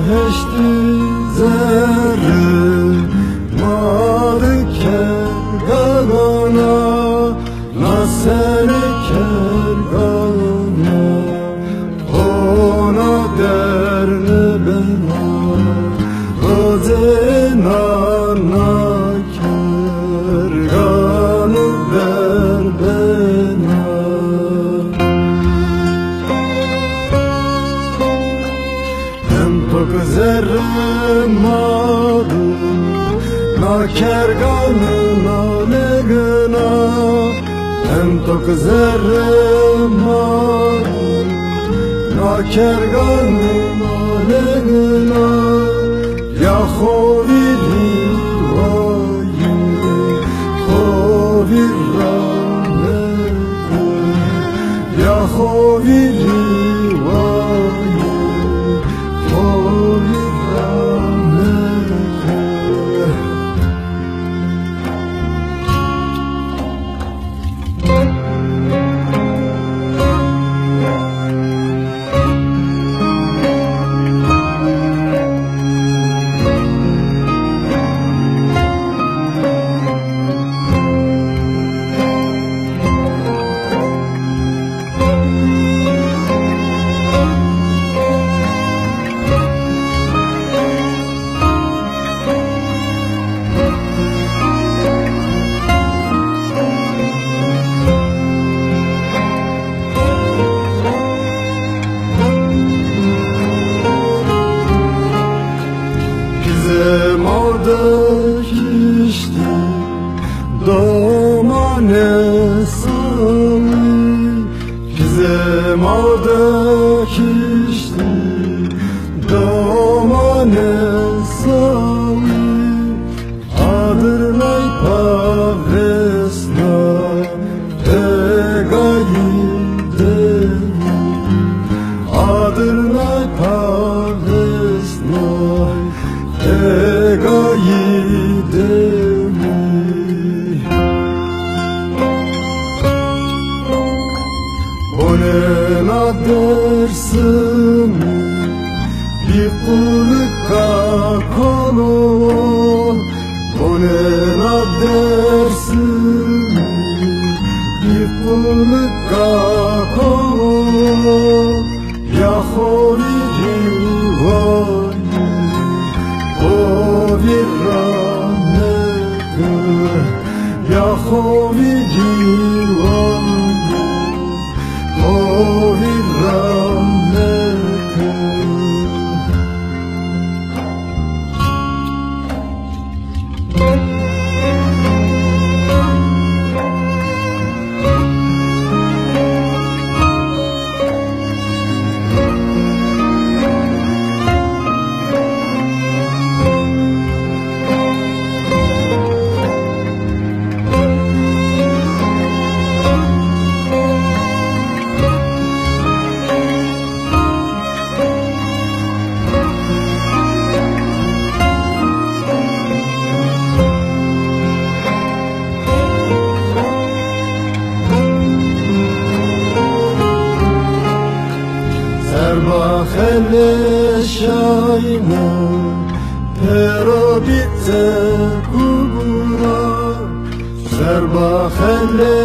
هشتی زره ماده کرگانا ناسنی کرگانا ona derne bena rozenana kerganı ver bena tok zerremadı na kerganı na negana hem tok zerremadı na kerganı na negana ya hoviri vayi hovirranete ya hoviri vayi Bizim oradaki işte domane sami Bizim oradaki işte domane sami Adırnay pavesna tegayidemi Adırnay pavesna tegayidemi Onena dersimi bir kulka kolo Onena dersimi bir kulka kolo Ya horidi vayi Ovirranete Ya hovidi vayi Ovirranete Serbahele şayna pero bitte kubura Serbahele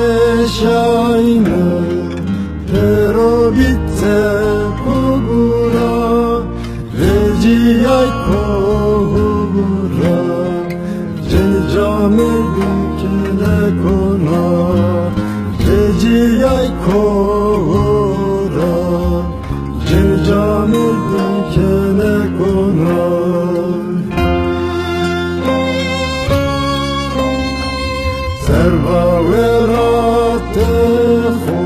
şayna pero bitte kubura Veciyay kubura Cecame dikene kona Veciyay kubura Cecamir dikene konar Serva verate ho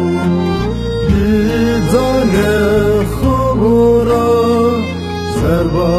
Bizane khobura Serva